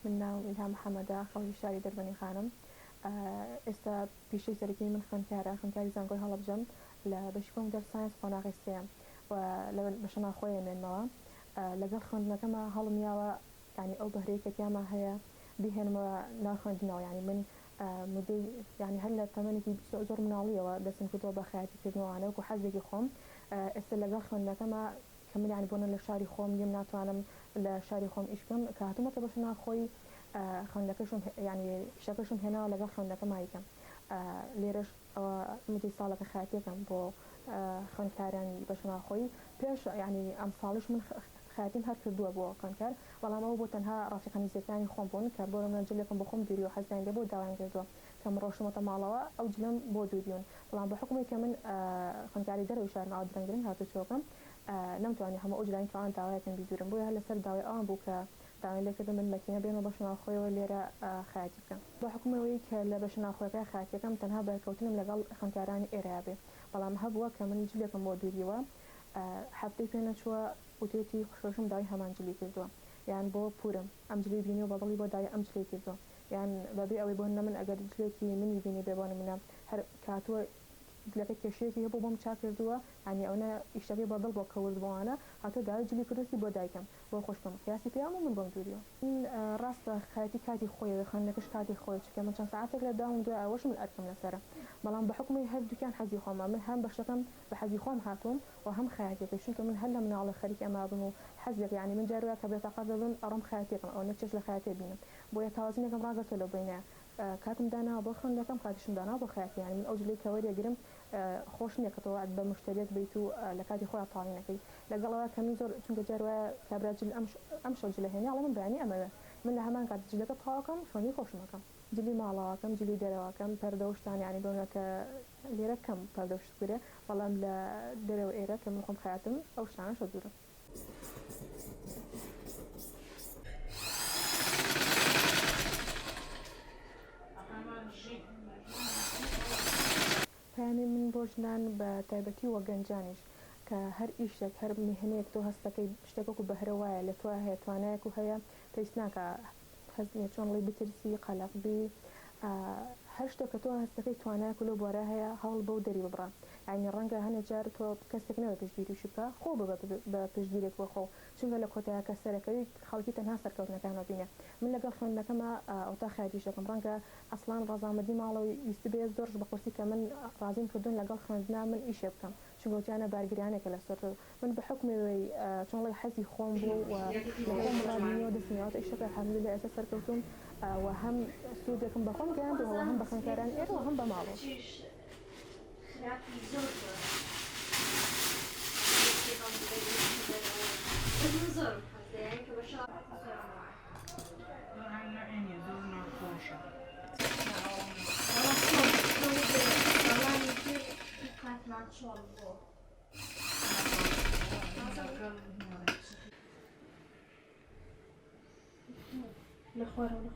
من ناو إلهام محەممەدا خەڵکی شاری دەربەنی خانم ئێستا پیشەی سەرەکی من خوێندکاری زانکۆی هەڵەبجەم لە بەشی کۆمپیوتەر ساینس قۆناغی سێم و لە بەشە ناخۆیە مێنمەوە لەگەڵ خوێندنەکەمە هەڵمیاوە ینی ئەو بەهرەیە کە تیاما هەیە بیهێنمەوە ناخوێندنەوە ینی من مدەی ینی هەر لە تەمەنێکی زۆر مناڵیەوە دەستم کردەوە بە خەیاتیکردنەوەوانە وەکو حەزێکی خۆم ئێستا لەگەڵ خوێندنەکەمە کە من ینی بۆنە لە شاری خۆم لێم ناتوانم لە شاری خۆم ئیش بکەم کە هاتوومەتە بەشە ناخۆی خوێندنەکەشم ینی شەکەشم هێناوە لەگەڵ خوێندنەکە مایکەم لێرەش مدەی ساڵەکە خەیاتیەکەم بۆ خوێندکارانی بەشە ناخۆی پێش ینی ئەم ساڵش من خەیاتیم هەر کردووە بۆ خوێندکار بەڵام ئەوە بۆ تەنها ڕافقەنیزەکانی خۆم بوون کە بۆ منە جلێکم بۆ خۆم دووری و حەزیان لێ بۆ داوام کردووە کە من ڕۆشتمەتە ماڵەوە ئەو جلم بۆ دووریون بەڵام بە حکومی کە من خوێندکاری دەرەوەی شارم ئاو درەنگرنگ هاتوچۆکەم نەمتوانی هەموو ئەو جلانی کەوان داوایەکەم بیدورم بۆیە هەر لەسەر داوای ئەوان بوو کە داوای لێکردم من مەکینە بێنەوە بەشە ناخۆیەوە لێرە خەیاتی بکەم بە حکومەوەی کە لە بەشە ناخۆیەکە خەیاتیەکەم تەنها بەرکەوتنم لەگەڵ خوێندکارانی ئێرەیە بێ بەڵام هەبووە کە من جلێکم بۆ دووریەوە هەفتەی پێ نەچووە وتێتی خوشۆشم داوای هەمانجلی کردووە یان بۆ پورم ئەم جلی بینی و بەڵی بۆ داوای ئەم جلی کردووە یان بەبێ ئەوەی بۆ من ئەگەر جلێکی منی بینی بێ بۆ نمونە هەر کاتووە لەکە کێشەیەکی هەبوو بۆم چا کردووە ینی ئەوە ئیشتەکەی بەدڵ بۆ کەورد بۆوانە هاتۆ داوای جلی کردوسی بۆ دایکم بۆ خۆشکەم قیاسی پێیان و من بۆم دووریەوە ڕاستە خەیاتی کاتی خۆیەوە خوێندنەکەش کاتی خۆی چکە من چەند ساعاتێک لە داوم دوای ئەوەش من ئەرکەم لەسەرە بەڵام بە حکومی هەردووکیان حەزی خۆمە من هەم بەشەکەم بە حەزی خۆم هاتووم و هەم خەیاتیەکەی چونکە من هەر لە مناڵە خەریک ئەما بم و حەزێک ینی من جارێک کە بێتاقەت دەبن ئەڕۆم خەیاتیەکەم ئەو نەچێش لە خەیاتێ بینم بۆیە تاوازینێکم ڕاگەتە لەو بینە کاتم داناوە بۆ خوێندنەکەم کاتیشم داناوە بۆ خەیاتی ینی من ئەو جلەی کە وەریەگرم خۆش نییە کە تۆ بە مشتریەک بیت و لە کاتی خۆیان تاڵینەکەی لەگەڵەوە کەمی زۆر چونکە جارواە کابراجل ئەم شەو جلە هێنی ئەڵە من بەیانی ئەمەوە من لە هەمان کات جلەکە تاواکەم شوێنی خۆشمەکەم جلی ماڵاوەکەم جلی دەرەوەکەم پەردەوشتان ینی بۆنەکە لێرە کەم پەردەوشت بێ بەڵام لە دەرەوە ئێرە کە من خۆم خەیاتم ئەو شتانە شە دوورم پەیامی من بۆ ژنان بە تایبەتی وە گەنجانیش کە هەر ئیشێک هەر میهنەیەک تۆ هەستەکەی شتێکەکو بەهرە وایە لە تۆ هەیە توانایەک و هەیە پێویست ناکە هەستنیە چۆن ڵی بترسی قەلەقبی هەر شتێک کە تۆ هەستەکەی توانایەک و لەو بۆرە هەیە هەڵ بەو دەری ببڕە ینی ڕەنگە هەنێ جار تۆ کەسێک نەوە پشتگیریشی بکە خۆ بە پشتگیرێک بۆ خۆ چونکە لە کۆتایە کە سەرەکەوی خەڵکی تەنها سەرکەوتنەکانەوە بینێ من لەگەڵ خوێندنەکەمە ئەوتا خەیاتیشەکەم ڕەنگە ئەسڵان ڕەزامەندی ماڵەوەی ویستی بێ زۆرش بەقورسی کە من ڕازیم کردوون لەگەڵ خوێندنا من ئیشێ بکەم چونکە وتیانە بارگریانێکە لە سەر من بە حکمەوەی چۆنڵی حەزی خۆم بوو و لە خۆم ڕابینەوە دەستنیەوەتە ئیشەکە الحەمدولillah ئێستا سەرکەوتوم و هەم سوودێکم بە خۆم گەیاندەوە هەم بە خوێندکاران ئێرە و هەم بە ماڵەوە لە خوارەوە